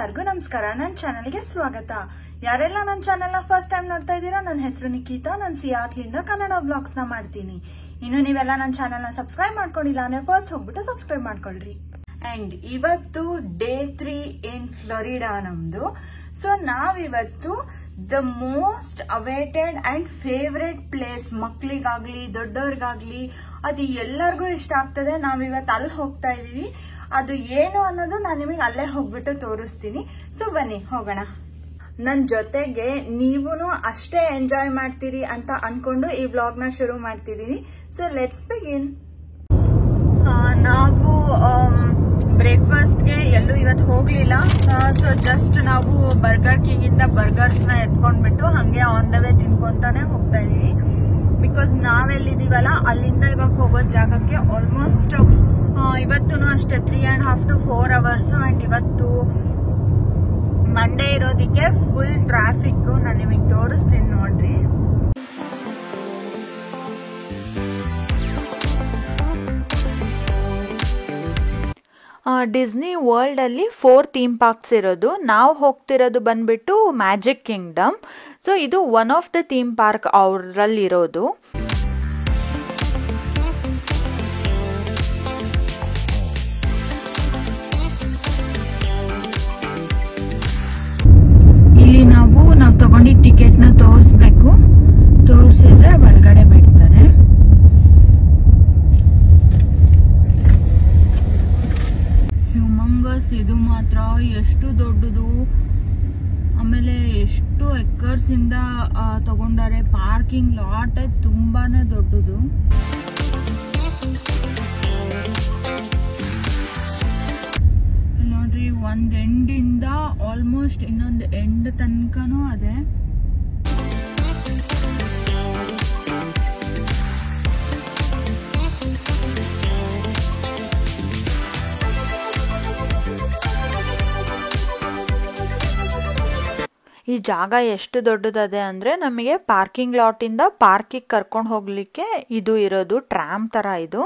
ಎಲ್ಲರಿಗೂ ನಮಸ್ಕಾರ. ನನ್ನ ಚಾನೆಲ್ಗೆ ಸ್ವಾಗತ. ಯಾರೆಲ್ಲ ನನ್ನ ಚಾನೆಲ್ನ ಫಸ್ಟ್ ಟೈಮ್ ನೋಡ್ತಾ ಇದ್ದೀರಾ, ನನ್ನ ಹೆಸರು ನಿಖಿತಾ. ನಾನು ಸಿಯಾಟ್ಲಿಂದ ಕನ್ನಡ ವ್ಲಾಗ್ಸ್ ನ ಮಾಡ್ತೀನಿ. ಇನ್ನು ನೀವೆಲ್ಲ ನನ್ನ ಚಾನೆಲ್ನ ಸಬ್ಸ್ಕ್ರೈಬ್ ಮಾಡ್ಕೊಂಡಿಲ್ಲ ಅಂದ್ರೆ ಫಸ್ಟ್ ಹೋಗ್ಬಿಟ್ಟು ಸಬ್ಸ್ಕ್ರೈಬ್ ಮಾಡ್ಕೊಳ್ರಿ. ಅಂಡ್ ಇವತ್ತು ಡೇ 3 ಇನ್ ಫ್ಲೋರಿಡಾ ನಮ್ದು. ಸೊ ನಾವಿವತ್ತು the most awaited and favourite place, ಮಕ್ಳಿಗಾಗ್ಲಿ ದೊಡ್ಡವ್ರಿಗಾಗ್ಲಿ ಅದು ಎಲ್ಲರಿಗೂ ಇಷ್ಟ ಆಗ್ತದೆ. ನಾವಿವತ್ತು ಅಲ್ಲಿ ಹೋಗ್ತಾ ಇದೀವಿ. ಅದು ಏನು ಅನ್ನೋದು ನಾನು ನಿಮಗೆ ಅಲ್ಲೇ ಹೋಗ್ಬಿಟ್ಟು ತೋರಿಸ್ತೀನಿ. ಸೊ ಬನ್ನಿ ಹೋಗೋಣ. ನನ್ನ ಜೊತೆಗೆ ನೀವೂನು ಅಷ್ಟೇ ಎಂಜಾಯ್ ಮಾಡ್ತೀರಿ ಅಂತ ಅನ್ಕೊಂಡು ಈ ವ್ಲಾಗ್ ನ ಶುರು ಮಾಡ್ತಿದೀನಿ. So let's begin. ನಾವು ಬ್ರೇಕ್ಫಾಸ್ಟ್ಗೆ ಎಲ್ಲೂ ಇವತ್ತು ಹೋಗ್ಲಿಲ್ಲ. ಸೊ ಜಸ್ಟ್ ನಾವು ಬರ್ಗರ್ ಕಿಂಗ್ ಇಂದ ಬರ್ಗರ್ಸ್ ನ ಎತ್ಕೊಂಡ್ಬಿಟ್ಟು ಹಂಗೆ ಆನ್ ದ ವೇ ತಿನ್ಕೊಂತಾನೆ ಹೋಗ್ತಾ ಇದೀವಿ. ಬಿಕಾಸ್ ನಾವೆಲ್ಲಿದೀವಲ್ಲ ಅಲ್ಲಿಂದ ಇವಾಗ ಹೋಗೋ ಜಾಗಕ್ಕೆ ಆಲ್ಮೋಸ್ಟ್ ಇವತ್ತು ಅಷ್ಟೇ 3.5 to 4 hours. ಅಂಡ್ ಇವತ್ತು ಮಂಡೇ ಇರೋದಿಕ್ಕೆ ಫುಲ್ ಟ್ರಾಫಿಕ್. ನಾನು ನಿಮಗೆ ತೋರಿಸ್ತೀನಿ ನೋಡ್ರಿ. ಡಿಸ್ನಿ ವರ್ಲ್ಡ್ ಅಲ್ಲಿ 4 ಥೀಮ್ ಪಾರ್ಕ್ಸ್ ಇರೋದು. ನಾವು ಹೋಗ್ತಿರೋದು ಬಂದ್ಬಿಟ್ಟು ಮ್ಯಾಜಿಕ್ ಕಿಂಗ್ಡಮ್. ಸೊ ಇದು one of the theme park ಅವರಲ್ಲಿ ಇರೋದು. ಇಲ್ಲಿ ನಾವು ತಗೊಂಡಿದ್ದ ಟಿಕೆಟ್ ನ ತೋರಿಸ್ಬೇಕು. ತೋರಿಸಿದ್ರೆ ಒಳಗಡೆ ಬಿಡ್ತಾರೆ. ಹ್ಯೂಮಂಗಸ್ ಇದು ಮಾತ್ರ ಎಷ್ಟು ದೊಡ್ಡದು. ಆಮೇಲೆ ಎಷ್ಟು ಎಕರ್ಸ್ ಇಂದ ತಗೊಂಡಾರೆ. ಪಾರ್ಕಿಂಗ್ ಲಾಟ್ ತುಂಬಾನೇ ದೊಡ್ಡದು. ನೋಡ್ರಿ, ಒಂದ್ ಎಂಡಿಂದ ಆಲ್ಮೋಸ್ಟ್ ಇನ್ನೊಂದು ಎಂಡ್ ತನಕನೂ ಅದೇ. ಈ ಜಾಗ ಎಷ್ಟು ದೊಡ್ಡದದೆ ಅಂದ್ರೆ ನಮಗೆ ಪಾರ್ಕಿಂಗ್ ಲಾಟ್ ಇಂದ ಪಾರ್ಕಿಗೆ ಕರ್ಕೊಂಡು ಹೋಗ್ಲಿಕ್ಕೆ ಇದು ಇರೋದು ಟ್ರಾಮ್ ತರ ಇದು.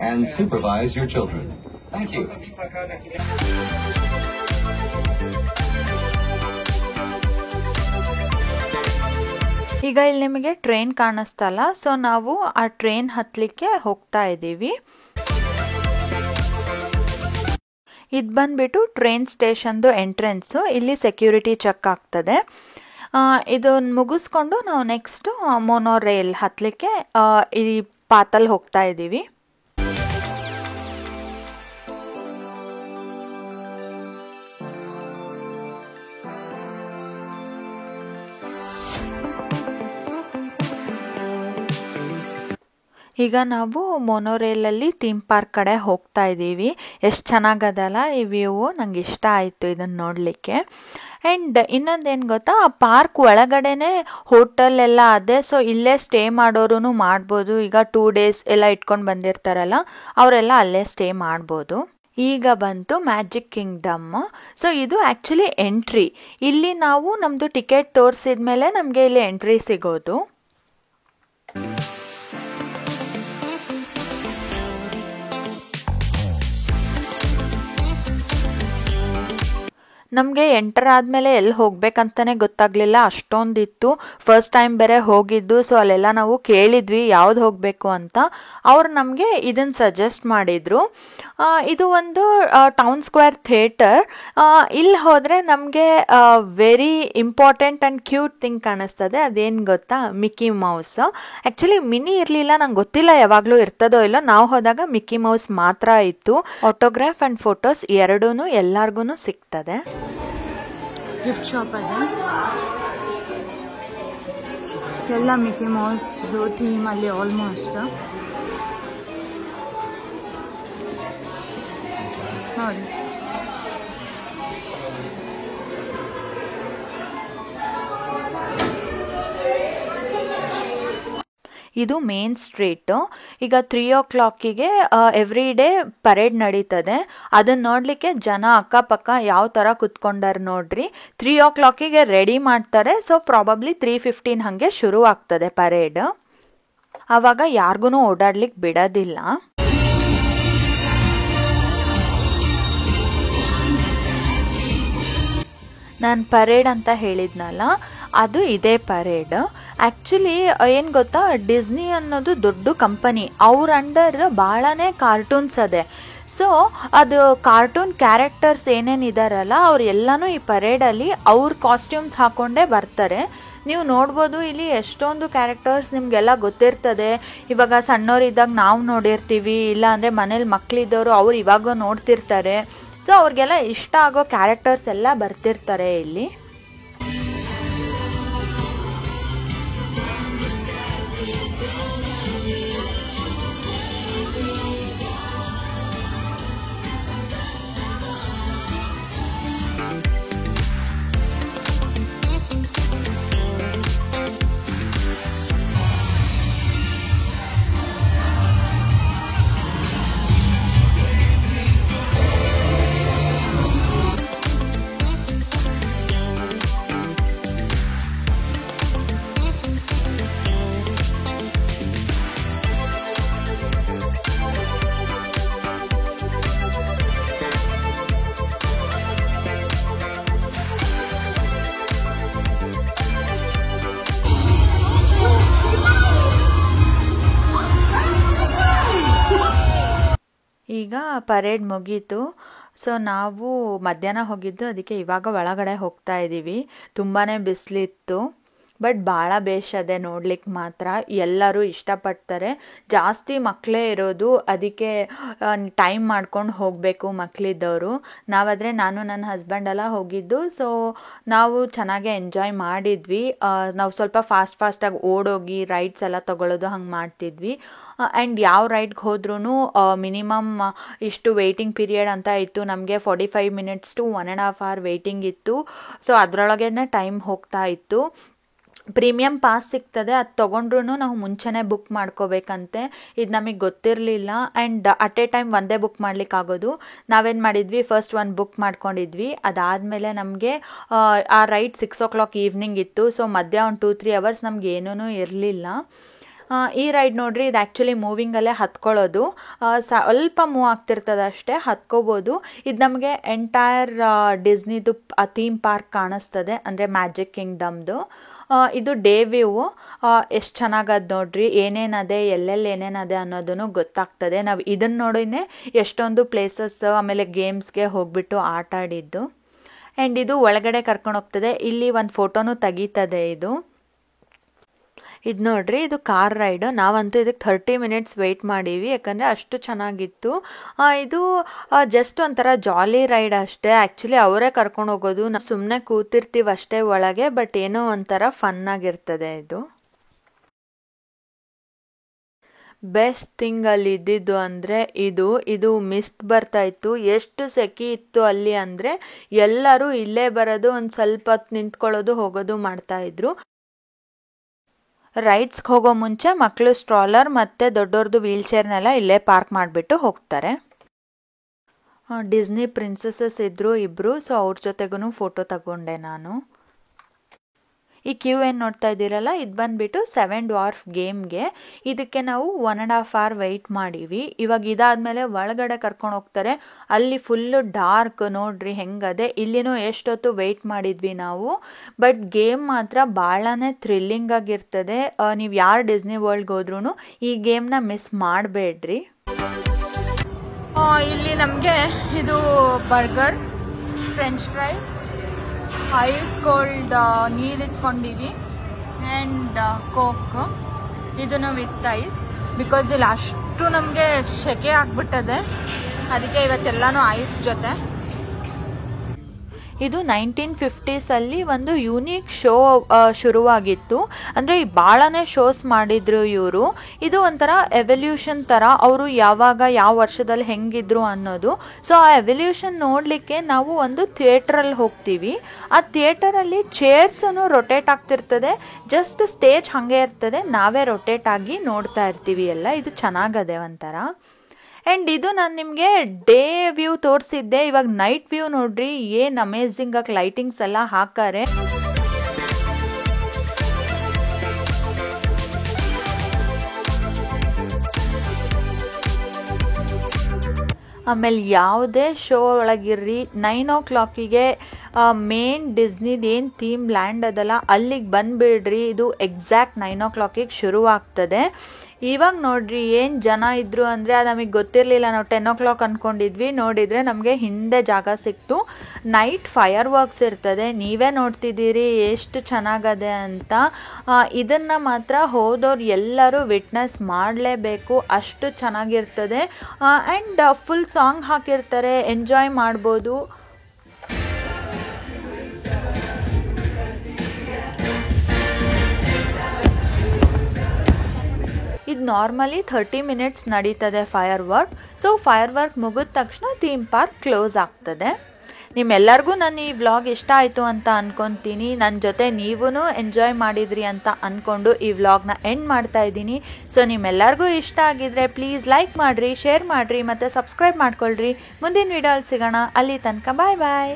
And supervise your children. Thank you. ಈಗ ಇಲ್ಲಿ ನಿಮಗೆ ಟ್ರೈನ್ ಕಾಣಿಸ್ತಲ್ಲ. ಸೊ ನಾವು ಆ ಟ್ರೈನ್ ಹತ್ಲಿಕ್ಕೆ ಹೋಗ್ತಾ ಇದ್ದೀವಿ. ಇದು ಬಂದ್ಬಿಟ್ಟು ಟ್ರೈನ್ ಸ್ಟೇಷನ್ದು ಎಂಟ್ರೆನ್ಸು. ಇಲ್ಲಿ ಸೆಕ್ಯೂರಿಟಿ ಚೆಕ್ ಆಗ್ತದೆ. ಇದನ್ನು ಮುಗಿಸ್ಕೊಂಡು ನಾವು ನೆಕ್ಸ್ಟ್ ಮೋನೋ ರೈಲ್ ಹತ್ಲಿಕ್ಕೆ ಈ ಪಾತಲ್ಲಿ ಹೋಗ್ತಾ ಇದ್ದೀವಿ. ಈಗ ನಾವು ಮೊನೋರೇಲಲ್ಲಿ ಥೀಮ್ ಪಾರ್ಕ್ ಕಡೆ ಹೋಗ್ತಾ ಇದ್ದೀವಿ. ಎಷ್ಟು ಚೆನ್ನಾಗದಲ್ಲ ಈ ವ್ಯೂ. ನಂಗೆ ಇಷ್ಟ ಆಯಿತು ಇದನ್ನು ನೋಡಲಿಕ್ಕೆ. ಆ್ಯಂಡ್ ಇನ್ನೊಂದೇನು ಗೊತ್ತಾ, ಆ ಪಾರ್ಕ್ ಒಳಗಡೆನೆ ಹೋಟೆಲ್ ಎಲ್ಲ ಅದೇ. ಸೊ ಇಲ್ಲೇ ಸ್ಟೇ ಮಾಡೋರು ಮಾಡ್ಬೋದು. ಈಗ 2 days ಎಲ್ಲ ಇಟ್ಕೊಂಡು ಬಂದಿರ್ತಾರಲ್ಲ ಅವರೆಲ್ಲ ಅಲ್ಲೇ ಸ್ಟೇ ಮಾಡ್ಬೋದು. ಈಗ ಬಂತು ಮ್ಯಾಜಿಕ್ ಕಿಂಗ್ಡಮ್. ಸೊ ಇದು ಆ್ಯಕ್ಚುಲಿ ಎಂಟ್ರಿ. ಇಲ್ಲಿ ನಾವು ನಮ್ಮದು ಟಿಕೆಟ್ ತೋರಿಸಿದ್ಮೇಲೆ ನಮಗೆ ಇಲ್ಲಿ ಎಂಟ್ರಿ ಸಿಗೋದು. ನಮಗೆ ಎಂಟರ್ ಆದಮೇಲೆ ಎಲ್ಲಿ ಹೋಗ್ಬೇಕಂತಲೇ ಗೊತ್ತಾಗಲಿಲ್ಲ, ಅಷ್ಟೊಂದಿತ್ತು. ಫಸ್ಟ್ ಟೈಮ್ ಬೇರೆ ಹೋಗಿದ್ದು. ಸೊ ಅಲ್ಲೆಲ್ಲ ನಾವು ಕೇಳಿದ್ವಿ ಯಾವ್ದು ಹೋಗಬೇಕು ಅಂತ. ಅವ್ರು ನಮಗೆ ಇದನ್ನು ಸಜೆಸ್ಟ್ ಮಾಡಿದರು. ಇದು ಒಂದು ಟೌನ್ ಸ್ಕ್ವೇರ್ ಥಿಯೇಟರ್. ಇಲ್ಲಿ ಹೋದರೆ ನಮಗೆ very important and cute thing ಕಾಣಿಸ್ತದೆ. ಅದೇನು ಗೊತ್ತಾ, ಮಿಕ್ಕಿ ಮೌಸ್. ಆ್ಯಕ್ಚುಲಿ ಮಿನಿ ಇರಲಿಲ್ಲ, ನಂಗೆ ಗೊತ್ತಿಲ್ಲ ಯಾವಾಗಲೂ ಇರ್ತದೋ ಇಲ್ಲೋ. ನಾವು ಹೋದಾಗ ಮಿಕ್ಕಿ ಮೌಸ್ ಮಾತ್ರ ಇತ್ತು. ಆಟೋಗ್ರಾಫ್ ಆ್ಯಂಡ್ ಫೋಟೋಸ್ ಎರಡೂ ಎಲ್ಲರಿಗೂ ಸಿಗ್ತದೆ. ಗಿಫ್ಟ್ ಶಾಪ್ ಅದ. ಎಲ್ಲ ಮಿಕ್ಕಿ ಮೌಸ್ ಥೀಮ್ ಅಲ್ಲಿ ಆಲ್ಮೋಸ್ಟ್ ನೋಡಿ. ಇದು ಮೇನ್ ಸ್ಟ್ರೀಟ್. ಈಗ 3 o'clock ಎವ್ರಿ ಡೇ ಪರೇಡ್ ನಡೀತದೆ. ಅದನ್ನ ನೋಡ್ಲಿಕ್ಕೆ ಜನ ಅಕ್ಕಪಕ್ಕ ಯಾವ ತರ ಕುತ್ಕೊಂಡಾರ ನೋಡ್ರಿ. 3 o'clock ರೆಡಿ ಮಾಡ್ತಾರೆ. ಸೊ ಪ್ರಾಬಬ್ಲಿ 3:15 ಹಂಗೆ ಶುರು ಆಗ್ತದೆ ಪರೇಡ್. ಅವಾಗ ಯಾರಿಗೂ ಓಡಾಡ್ಲಿಕ್ಕೆ ಬಿಡೋದಿಲ್ಲ. ನಾನು ಪರೇಡ್ ಅಂತ ಹೇಳಿದ್ನಲ್ಲ, ಅದು ಇದೇ ಪರೇಡ್. ಆ್ಯಕ್ಚುಲಿ ಏನು ಗೊತ್ತಾ, ಡಿಸ್ನಿ ಅನ್ನೋದು ದೊಡ್ಡ ಕಂಪನಿ, ಅವ್ರ ಅಂಡರ್ ಭಾಳನೇ ಕಾರ್ಟೂನ್ಸ್ ಅದೇ. ಸೊ ಅದು ಕಾರ್ಟೂನ್ ಕ್ಯಾರೆಕ್ಟರ್ಸ್ ಏನೇನಿದಾರಲ್ಲ ಅವ್ರು ಎಲ್ಲನೂ ಈ ಪರೇಡಲ್ಲಿ ಅವ್ರ ಕಾಸ್ಟ್ಯೂಮ್ಸ್ ಹಾಕ್ಕೊಂಡೇ ಬರ್ತಾರೆ. ನೀವು ನೋಡ್ಬೋದು ಇಲ್ಲಿ ಎಷ್ಟೊಂದು ಕ್ಯಾರೆಕ್ಟರ್ಸ್ ನಿಮಗೆಲ್ಲ ಗೊತ್ತಿರ್ತದೆ. ಇವಾಗ ಸಣ್ಣವರಿದ್ದಾಗ ನಾವು ನೋಡಿರ್ತೀವಿ, ಇಲ್ಲ ಅಂದರೆ ಮನೇಲಿ ಮಕ್ಕಳಿದ್ದವರು ಅವ್ರು ಇವಾಗ ನೋಡ್ತಿರ್ತಾರೆ. ಸೊ ಅವ್ರಿಗೆಲ್ಲ ಇಷ್ಟ ಆಗೋ ಕ್ಯಾರೆಕ್ಟರ್ಸ್ ಎಲ್ಲ ಬರ್ತಿರ್ತಾರೆ ಇಲ್ಲಿ. ಈಗ ಪರೇಡ್ ಮುಗೀತು. ಸೊ ನಾವು ಮಧ್ಯಾಹ್ನ ಹೋಗಿದ್ದು, ಅದಕ್ಕೆ ಇವಾಗ ಒಳಗಡೆ ಹೋಗ್ತಾ ಇದ್ದೀವಿ. ತುಂಬಾ ಬಿಸಿಲಿತ್ತು, ಬಟ್ ಭಾಳ ಬೇಷದೆ ನೋಡ್ಲಿಕ್ಕೆ ಮಾತ್ರ. ಎಲ್ಲರೂ ಇಷ್ಟಪಡ್ತಾರೆ. ಜಾಸ್ತಿ ಮಕ್ಕಳೇ ಇರೋದು, ಅದಕ್ಕೆ ಟೈಮ್ ಮಾಡ್ಕೊಂಡು ಹೋಗಬೇಕು ಮಕ್ಕಳಿದ್ದವರು. ನಾವಾದರೆ ನಾನು ನನ್ನ ಹಸ್ಬೆಂಡೆಲ್ಲ ಹೋಗಿದ್ದು. ಸೊ ನಾವು ಚೆನ್ನಾಗೇ ಎಂಜಾಯ್ ಮಾಡಿದ್ವಿ. ನಾವು ಸ್ವಲ್ಪ ಫಾಸ್ಟಾಗಿ ಓಡೋಗಿ ರೈಡ್ಸ್ ಎಲ್ಲ ತೊಗೊಳ್ಳೋದು ಹಂಗೆ ಮಾಡ್ತಿದ್ವಿ. ಆ್ಯಂಡ್ ಯಾವ ರೈಡ್ಗೆ ಹೋದ್ರೂ ಮಿನಿಮಮ್ ಇಷ್ಟು ವೆಯ್ಟಿಂಗ್ ಪೀರಿಯಡ್ ಅಂತ ಇತ್ತು. ನಮಗೆ 45 minutes to 1.5 hour ವೆಯ್ಟಿಂಗ್ ಇತ್ತು. ಸೊ ಅದರೊಳಗೇ ಟೈಮ್ ಹೋಗ್ತಾ ಇತ್ತು. ಪ್ರೀಮಿಯಮ್ ಪಾಸ್ ಸಿಗ್ತದೆ, ಅದು ತೊಗೊಂಡ್ರೂ ನಾವು ಮುಂಚೆನೇ ಬುಕ್ ಮಾಡ್ಕೋಬೇಕಂತೆ. ಇದು ನಮಗೆ ಗೊತ್ತಿರಲಿಲ್ಲ. ಆ್ಯಂಡ್ ಅಟ್ ಎ ಟೈಮ್ ಒಂದೇ ಬುಕ್ ಮಾಡ್ಲಿಕ್ಕಾಗೋದು. ನಾವೇನು ಮಾಡಿದ್ವಿ, ಫಸ್ಟ್ ಒಂದು ಬುಕ್ ಮಾಡ್ಕೊಂಡಿದ್ವಿ. ಅದಾದಮೇಲೆ ನಮಗೆ ಆ ರೈಡ್ 6 o'clock ಈವ್ನಿಂಗ್ ಇತ್ತು. ಸೊ ಮಧ್ಯ ಒಂದು 2-3 hours ನಮ್ಗೆ ಏನೂ ಇರಲಿಲ್ಲ. ಈ ರೈಡ್ ನೋಡ್ರಿ, ಇದು ಆ್ಯಕ್ಚುಲಿ ಮೂವಿಂಗಲ್ಲೇ ಹತ್ಕೊಳ್ಳೋದು. ಸ್ವಲ್ಪ ಮೂವ್ ಆಗ್ತಿರ್ತದೆ ಅಷ್ಟೇ, ಹತ್ಕೋಬೋದು. ಇದು ನಮಗೆ ಎಂಟೈರ್ ಡಿಸ್ನಿದು ಥೀಮ್ ಪಾರ್ಕ್ ಕಾಣಿಸ್ತದೆ, ಅಂದರೆ ಮ್ಯಾಜಿಕ್ ಕಿಂಗ್ಡಮ್ದು. ಇದು ಡೇ ವ್ಯೂ. ಎಷ್ಟು ಚೆನ್ನಾಗದು ನೋಡ್ರಿ, ಏನೇನದೆ, ಎಲ್ಲೆಲ್ಲಿ ಏನೇನದೆ ಅನ್ನೋದನ್ನು ಗೊತ್ತಾಗ್ತದೆ. ನಾವು ಇದನ್ನು ನೋಡಿನೇ ಎಷ್ಟೊಂದು ಪ್ಲೇಸಸ್ ಆಮೇಲೆ ಗೇಮ್ಸ್ಗೆ ಹೋಗ್ಬಿಟ್ಟು ಆಟ ಆಡಿದ್ದು. ಆ್ಯಂಡ್ ಇದು ಒಳಗಡೆ ಕರ್ಕೊಂಡು ಹೋಗ್ತದೆ. ಇಲ್ಲಿ ಒಂದು ಫೋಟೋನು ತೆಗೀತದೆ ಇದು ನೋಡ್ರಿ, ಇದು ಕಾರ್ ರೈಡ್. ನಾವಂತೂ ಇದಕ್ಕೆ 30 minutes ವೆಯ್ಟ್ ಮಾಡೀವಿ, ಯಾಕಂದರೆ ಅಷ್ಟು ಚೆನ್ನಾಗಿತ್ತು. ಇದು ಜಸ್ಟ್ ಒಂಥರ ಜಾಲಿ ರೈಡ್ ಅಷ್ಟೇ. ಆ್ಯಕ್ಚುಲಿ ಅವರೇ ಕರ್ಕೊಂಡು ಹೋಗೋದು, ನಾವು ಸುಮ್ಮನೆ ಕೂತಿರ್ತೀವಿ ಅಷ್ಟೇ ಒಳಗೆ. ಬಟ್ ಏನೋ ಒಂಥರ ಫನ್ ಆಗಿರ್ತದೆ ಇದು. ಬೆಸ್ಟ್ ಥಿಂಗ್ ಅಲ್ಲಿ ಇದ್ದಿದ್ದು ಅಂದರೆ ಇದು ಮಿಸ್ಟ್ ಬರ್ತಾ ಇತ್ತು. ಎಷ್ಟು ಸೆಕೆ ಇತ್ತು ಅಲ್ಲಿ ಅಂದರೆ ಎಲ್ಲರೂ ಇಲ್ಲೇ ಬರೋದು, ಒಂದು ಸ್ವಲ್ಪ ಹೊತ್ತು ನಿಂತ್ಕೊಳ್ಳೋದು ಹೋಗೋದು ಮಾಡ್ತಾಯಿದ್ರು. ರೈಡ್ಸ್ಗೆ ಹೋಗೋ ಮುಂಚೆ ಮಕ್ಕಳು ಸ್ಟ್ರಾಲರ್ ಮತ್ತು ದೊಡ್ಡವ್ರದ್ದು ವೀಲ್ ಚೇರ್ನೆಲ್ಲ ಇಲ್ಲೇ ಪಾರ್ಕ್ ಮಾಡಿಬಿಟ್ಟು ಹೋಗ್ತಾರೆ. ಡಿಸ್ನಿ ಪ್ರಿನ್ಸೆಸಸ್ ಇದ್ದರು ಇಬ್ಬರು. ಸೊ ಅವ್ರ ಜೊತೆಗೂ ಫೋಟೋ ತಗೊಂಡೆ ನಾನು. ಈ ಕ್ಯೂ ಏನು ನೋಡ್ತಾ ಇದ್ದೀರಲ್ಲ, ಇದು ಬಂದುಬಿಟ್ಟು 7 Dwarf ಗೇಮ್ಗೆ. ಇದಕ್ಕೆ ನಾವು 1.5 hour ವೆಯ್ಟ್ ಮಾಡೀವಿ. ಇವಾಗ ಇದಾದಮೇಲೆ ಒಳಗಡೆ ಕರ್ಕೊಂಡು ಹೋಗ್ತಾರೆ. ಅಲ್ಲಿ ಫುಲ್ಲು ಡಾರ್ಕ್ ನೋಡ್ರಿ ಹೆಂಗದೆ. ಇಲ್ಲಿನೂ ಎಷ್ಟೊತ್ತು ವೆಯ್ಟ್ ಮಾಡಿದ್ವಿ ನಾವು. ಬಟ್ ಗೇಮ್ ಮಾತ್ರ ಭಾಳನೇ ಥ್ರಿಲ್ಲಿಂಗ್ ಆಗಿರ್ತದೆ. ನೀವು ಯಾರು ಡಿಸ್ನಿ ವರ್ಲ್ಡ್ಗೆ ಹೋದ್ರೂ ಈ ಗೇಮ್ನ ಮಿಸ್ ಮಾಡಬೇಡ್ರಿ. ಇಲ್ಲಿ ನಮಗೆ ಇದು burger, French fries, ice cold ನೀರು ಇಸ್ಕೊಂಡಿವಿ, ಆ್ಯಂಡ್ ಕೋಕ್. ಇದನ್ನು ವಿತ್ ಐಸ್, ಬಿಕಾಸ್ ಇಲ್ಲಿ ಅಷ್ಟು ನಮಗೆ ಸೆಕೆ ಆಗಿಬಿಟ್ಟದೆ. ಅದಕ್ಕೆ ಇವತ್ತೆಲ್ಲನೂ ಐಸ್ ಜೊತೆ. ಇದು 1950s ಒಂದು ಯೂನಿಕ್ ಶೋ ಶುರುವಾಗಿತ್ತು. ಅಂದರೆ ಭಾಳನೇ ಶೋಸ್ ಮಾಡಿದ್ರು ಇವರು. ಇದು ಒಂಥರ ಎವಲ್ಯೂಷನ್ ಥರ, ಅವರು ಯಾವಾಗ ಯಾವ ವರ್ಷದಲ್ಲಿ ಹೆಂಗಿದ್ರು ಅನ್ನೋದು. ಸೊ ಆ ಎವಲ್ಯೂಷನ್ ನೋಡಲಿಕ್ಕೆ ನಾವು ಒಂದು ಥಿಯೇಟ್ರಲ್ಲಿ ಹೋಗ್ತೀವಿ. ಆ ಥಿಯೇಟರಲ್ಲಿ ಚೇರ್ಸನ್ನು ರೊಟೇಟ್ ಆಗ್ತಿರ್ತದೆ, ಜಸ್ಟ್ ಸ್ಟೇಜ್ ಹಾಗೆ ಇರ್ತದೆ, ನಾವೇ ರೊಟೇಟ್ ಆಗಿ ನೋಡ್ತಾ ಇರ್ತೀವಿ ಎಲ್ಲ. ಇದು ಚೆನ್ನಾಗದೆ ಒಂಥರ. ಆ್ಯಂಡ್ ಇದು ನಾನು ನಿಮಗೆ ಡೇ ವ್ಯೂ ತೋರಿಸಿದ್ದೆ. ಇವಾಗ ನೈಟ್ ವ್ಯೂ ನೋಡ್ರಿ, ಏನು ಅಮೇಝಿಂಗಾಗಿ ಲೈಟಿಂಗ್ಸ್ ಎಲ್ಲ ಹಾಕಾರೆ. ಆಮೇಲೆ ಯಾವುದೇ ಶೋ ಒಳಗಿರ್ರಿ 9 o'clock ಮೇನ್ ಡಿಸ್ನಿದು ಏನು ಥೀಮ್ ಲ್ಯಾಂಡ್ ಅದಲ್ಲ ಅಲ್ಲಿಗೆ ಬಂದುಬಿಡ್ರಿ. ಇದು ಎಕ್ಸಾಕ್ಟ್ 9 o'clock ಶುರುವಾಗ್ತದೆ. ಇವಾಗ ನೋಡ್ರಿ ಏನು ಜನ ಇದ್ರು ಅಂದರೆ ಅದು ನಮಗೆ ಗೊತ್ತಿರಲಿಲ್ಲ. ನಾವು 10 o'clock ಅಂದ್ಕೊಂಡಿದ್ವಿ. ನೋಡಿದರೆ ನಮಗೆ ಹಿಂದೆ ಜಾಗ ಸಿಕ್ತು. ನೈಟ್ ಫೈರ್ ವರ್ಕ್ಸ್ ಇರ್ತದೆ. ನೀವೇ ನೋಡ್ತಿದ್ದೀರಿ ಎಷ್ಟು ಚೆನ್ನಾಗದೆ ಅಂತ. ಇದನ್ನು ಮಾತ್ರ ಹೋದವ್ರು ಎಲ್ಲರೂ ವಿಟ್ನೆಸ್ ಮಾಡಲೇಬೇಕು, ಅಷ್ಟು ಚೆನ್ನಾಗಿರ್ತದೆ. ಆ್ಯಂಡ್ ಫುಲ್ ಸಾಂಗ್ ಹಾಕಿರ್ತಾರೆ, ಎಂಜಾಯ್ ಮಾಡ್ಬೋದು. ಇದು ನಾರ್ಮಲಿ 30 minutes ನಡೀತದೆ fire work. So fire work ಮುಗಿದ ತಕ್ಷಣ ಥೀಮ್ ಪಾರ್ಕ್ ಕ್ಲೋಸ್ ಆಗ್ತದೆ. ನಿಮ್ಮೆಲ್ಲರಿಗೂ ನನ್ನ ಈ ವ್ಲಾಗ್ ಇಷ್ಟ ಆಯಿತು ಅಂತ ಅಂದ್ಕೊತೀನಿ. ನನ್ನ ಜೊತೆ ನೀವೂ ಎಂಜಾಯ್ ಮಾಡಿದ್ರಿ ಅಂತ ಅಂದ್ಕೊಂಡು ಈ ವ್ಲಾಗ್ನ ಎಂಡ್ ಮಾಡ್ತಾ ಇದ್ದೀನಿ. ಸೊ ನಿಮ್ಮೆಲ್ಲರಿಗೂ ಇಷ್ಟ ಆಗಿದ್ರೆ ಪ್ಲೀಸ್ ಲೈಕ್ ಮಾಡಿರಿ, ಶೇರ್ ಮಾಡಿರಿ ಮತ್ತು ಸಬ್ಸ್ಕ್ರೈಬ್ ಮಾಡ್ಕೊಳ್ರಿ. ಮುಂದಿನ ವಿಡಿಯೋಲ್ಲಿ ಸಿಗೋಣ. ಅಲ್ಲಿ ತನಕ ಬಾಯ್ ಬಾಯ್.